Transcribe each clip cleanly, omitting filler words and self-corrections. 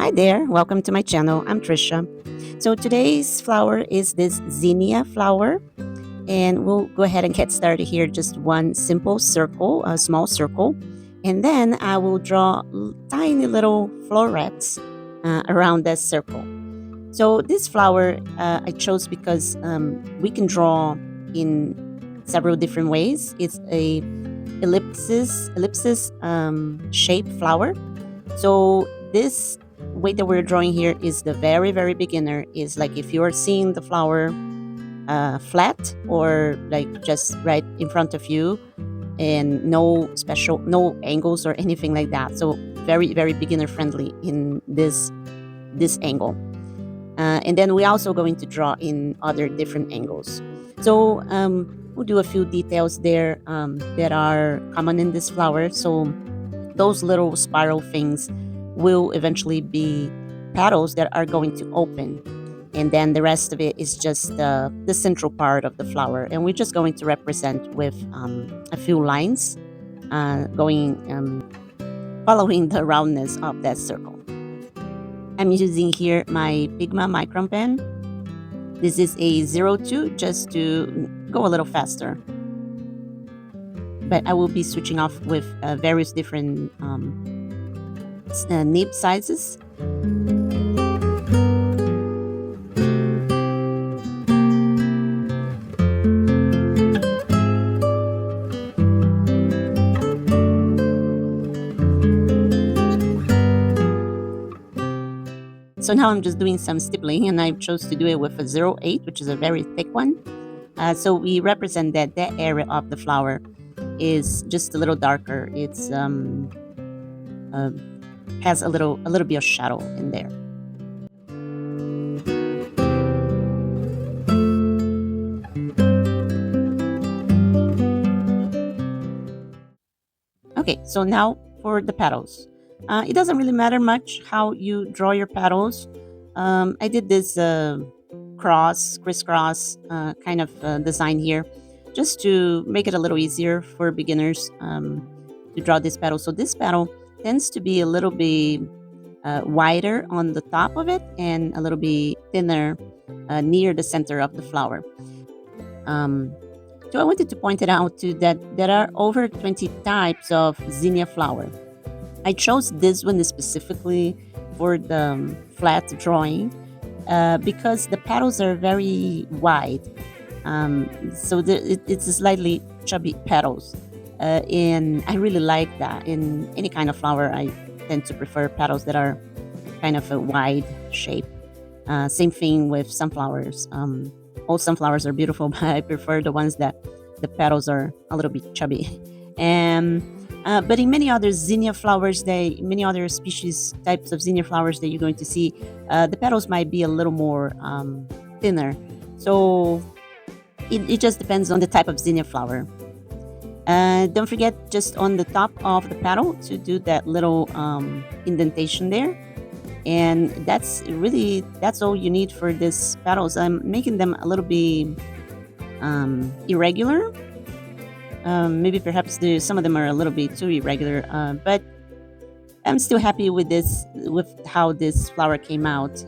Hi there, welcome to my channel. I'm Trisha. So today's flower is this zinnia flower, and we'll go ahead and get started here. Just one simple circle, a small circle, and then I will draw tiny little florets around that circle. So this flower I chose because we can draw in several different ways. It's a ellipsis shaped flower. So this way that we're drawing here is the very beginner. Is like if you're seeing the flower flat or like just right in front of you, and no angles or anything like that. So very beginner friendly in this angle. And then we're also going to draw in other different angles. So we'll do a few details there that are common in this flower. So those little spiral things will eventually be petals that are going to open. And then the rest of it is just the central part of the flower. And we're just going to represent with a few lines following the roundness of that circle. I'm using here my Pigma Micron pen. This is a 02 just to go a little faster. But I will be switching off with various different nib sizes. So now I'm just doing some stippling, and I chose to do it with a 08, which is a very thick one. So we represent that area of the flower is just a little darker. It's has a little bit of shadow in there. Okay, so now for the petals. It doesn't really matter much how you draw your petals. I did this crisscross kind of design here, just to make it a little easier for beginners to draw this petal. So this petal tends to be a little bit wider on the top of it and a little bit thinner near the center of the flower. So I wanted to point it out too that there are over 20 types of zinnia flower. I chose this one specifically for the flat drawing because the petals are very wide. So it's slightly chubby petals. And I really like that. In any kind of flower, I tend to prefer petals that are kind of a wide shape. Same thing with sunflowers. All sunflowers are beautiful, but I prefer the ones that the petals are a little bit chubby. But in many other zinnia flowers, many other types of zinnia flowers that you're going to see, the petals might be a little more thinner. So it just depends on the type of zinnia flower. Don't forget, just on the top of the petal, to do that little indentation there. And that's all you need for these petals. I'm making them a little bit irregular. Maybe perhaps some of them are a little bit too irregular, but I'm still happy with how this flower came out.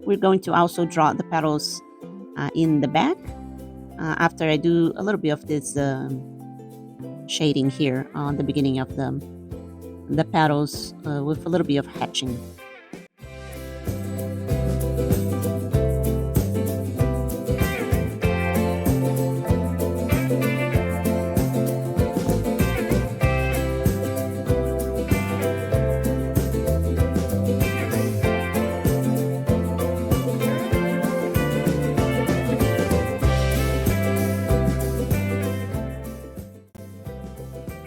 We're going to also draw the petals in the back after I do a little bit of this shading here on the beginning of the petals with a little bit of hatching.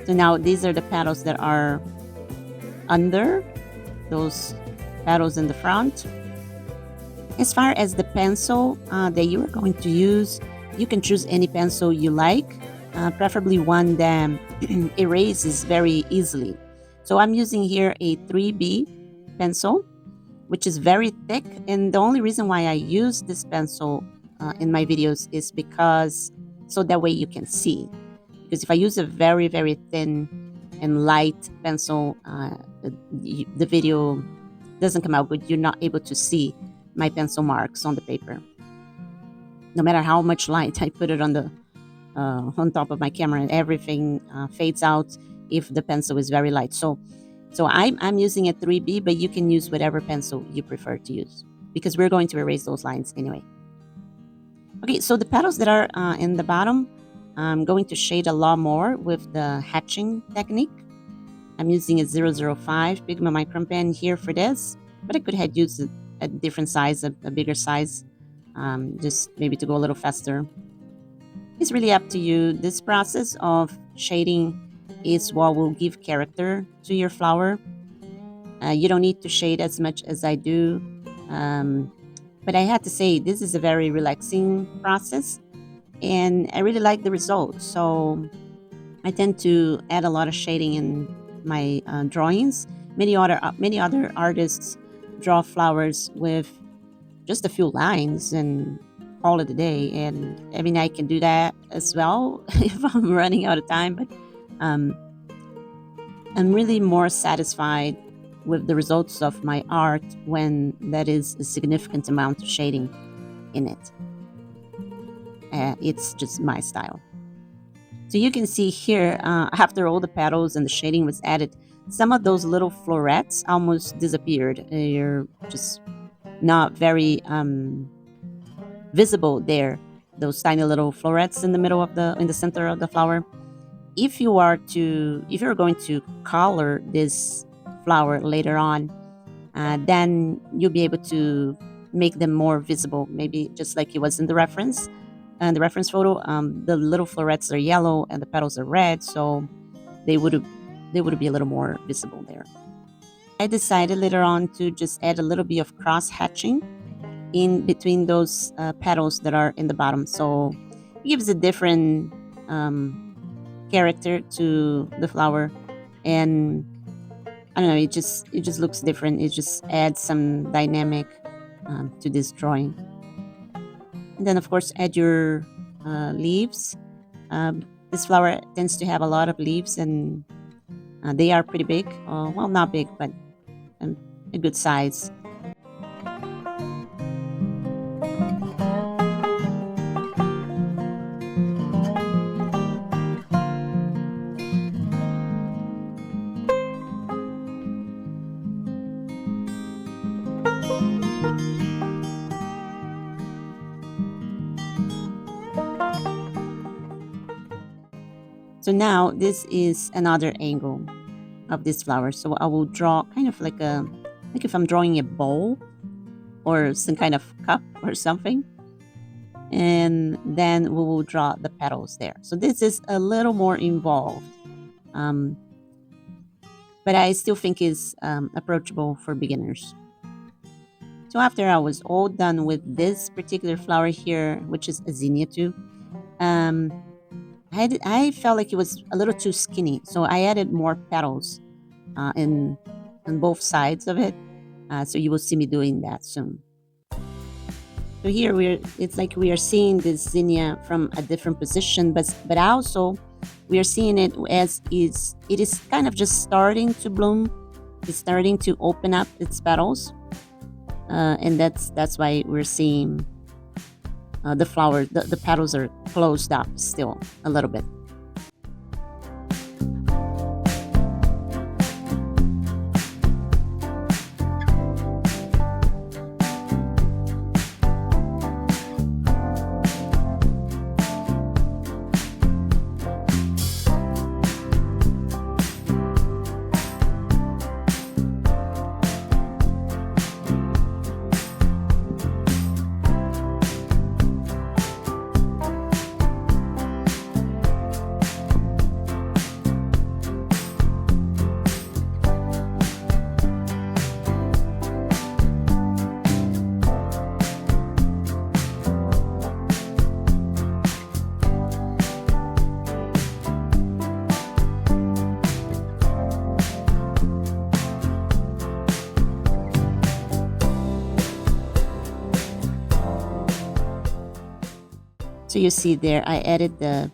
So now these are the petals that are under those petals in the front. As far as the pencil that you are going to use, you can choose any pencil you like, preferably one that erases very easily. So I'm using here a 3B pencil, which is very thick. And the only reason why I use this pencil in my videos is because so that way you can see. Because if I use a very thin and light pencil, the video doesn't come out good. You're not able to see my pencil marks on the paper. No matter how much light I put it on top of my camera, and everything fades out if the pencil is very light. So I'm using a 3B, but you can use whatever pencil you prefer to use because we're going to erase those lines anyway. Okay, so the petals that are in the bottom, I'm going to shade a lot more with the hatching technique. I'm using a 005 Pigma Micron pen here for this, but I could have used a different size, a bigger size, just maybe to go a little faster. It's really up to you. This process of shading is what will give character to your flower. You don't need to shade as much as I do. But I have to say, this is a very relaxing process, and I really like the results. So I tend to add a lot of shading in my drawings. Many other artists draw flowers with just a few lines and call it a day. And I mean, I can do that as well if I'm running out of time. But I'm really more satisfied with the results of my art when that is a significant amount of shading in it. It's just my style. So you can see here, after all the petals and the shading was added, some of those little florets almost disappeared. You're just not very visible there. Those tiny little florets in the center of the flower. If you're going to color this flower later on, then you'll be able to make them more visible. Maybe just like it was in the reference photo, the little florets are yellow and the petals are red, so they would be a little more visible there. I decided later on to just add a little bit of cross hatching in between those petals that are in the bottom, so it gives a different character to the flower, and I don't know, it just looks different. It just adds some dynamic to this drawing. And then, of course, add your leaves. This flower tends to have a lot of leaves, and they are pretty big. Well, not big, but a good size. So now this is another angle of this flower. So I will draw kind of like if I'm drawing a bowl or some kind of cup or something. And then we will draw the petals there. So this is a little more involved. But I still think is approachable for beginners. So after I was all done with this particular flower here, which is a zinnia too, I felt like it was a little too skinny, so I added more petals on both sides of it. So you will see me doing that soon. So here it's like we are seeing this zinnia from a different position, but also we are seeing it as it is kind of just starting to bloom. It's starting to open up its petals, and that's why we're seeing the flower, the petals are closed up still a little bit. So you see there, I added I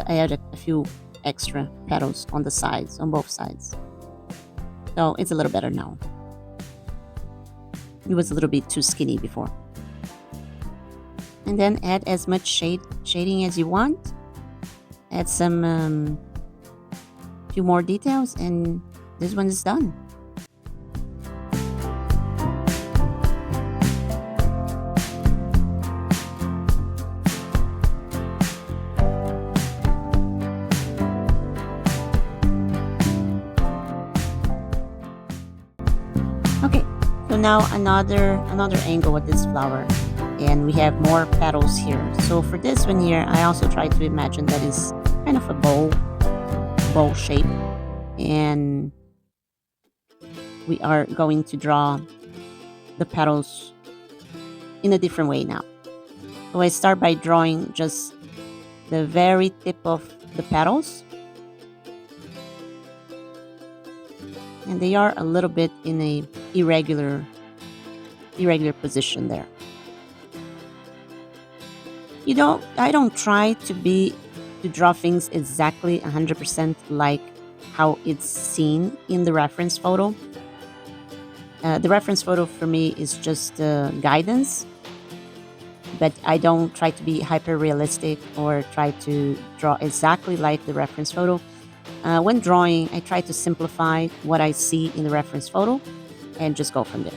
added a few extra petals on the sides, on both sides. So it's a little better now. It was a little bit too skinny before. And then add as much shading as you want. Add some few more details, and this one is done. Okay, so now another angle with this flower, and we have more petals here. So for this one here, I also try to imagine that is kind of a bowl shape, and we are going to draw the petals in a different way now. So I start by drawing just the very tip of the petals, and they are a little bit in a irregular position there. I don't try to draw things exactly 100% like how it's seen in the reference photo. The reference photo for me is just guidance, but I don't try to be hyper realistic or try to draw exactly like the reference photo. When drawing, I try to simplify what I see in the reference photo and just go from there.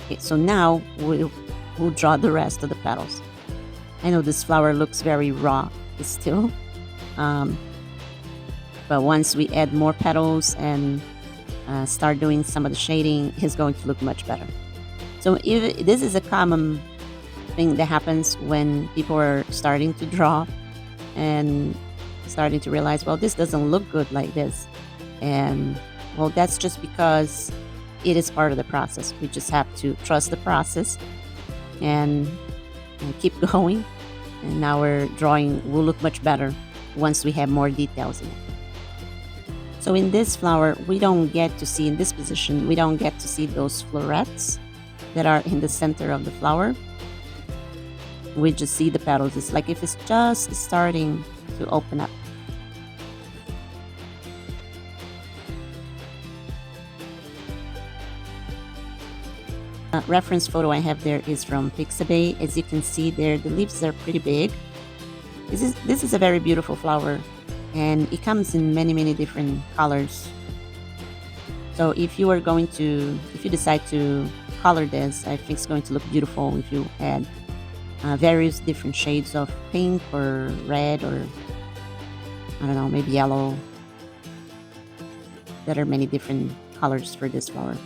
Okay, so now we'll draw the rest of the petals. I know this flower looks very raw still, but once we add more petals and start doing some of the shading, it's going to look much better. So this is a common thing that happens when people are starting to draw and starting to realize, well, this doesn't look good like this. And well, that's just because it is part of the process. We just have to trust the process and keep going. And our drawing will look much better once we have more details in it. So in this flower, we don't get to see, in this position, we don't get to see those florets that are in the center of the flower. We just see the petals. It's like if it's just starting to open up. Reference photo I have there is from Pixabay. As you can see there, the leaves are pretty big. This is a very beautiful flower, and it comes in many different colors. So if you decide to color this, I think it's going to look beautiful if you add various different shades of pink or red, or I don't know, maybe yellow. There are many different colors for this flower.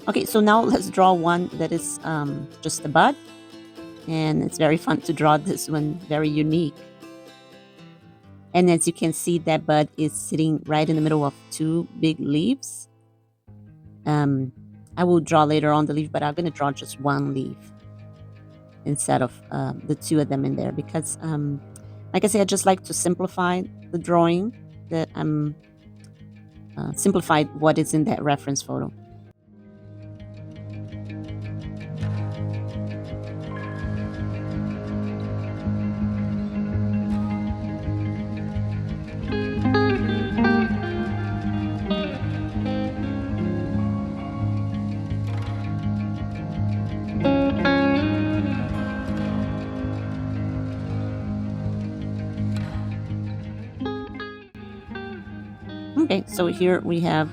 Okay, so now let's draw one that is just a bud. And it's very fun to draw this one, very unique. And as you can see, that bud is sitting right in the middle of two big leaves. I will draw later on the leaf, but I'm going to draw just one leaf instead of the two of them in there. Because, like I said, I just like to simplify the drawing, that simplified what is in that reference photo. Okay, so here we have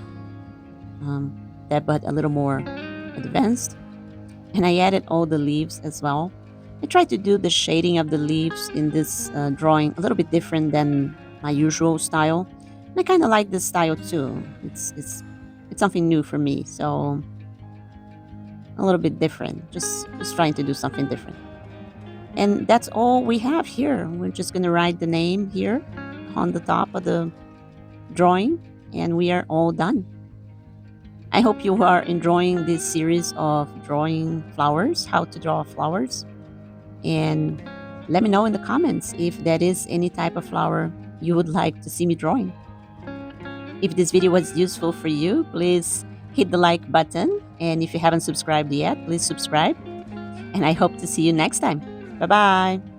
that bud a little more advanced, and I added all the leaves as well. I tried to do the shading of the leaves in this drawing a little bit different than my usual style. And I kind of like this style too. It's something new for me, so a little bit different. Just trying to do something different. And that's all we have here. We're just gonna write the name here, on the top of the drawing, and we are all done. I hope you are enjoying this series of drawing flowers, how to draw flowers. And let me know in the comments if that is any type of flower you would like to see me drawing. If this video was useful for you, please hit the like button. And if you haven't subscribed yet, please subscribe. And I hope to see you next time. Bye-bye.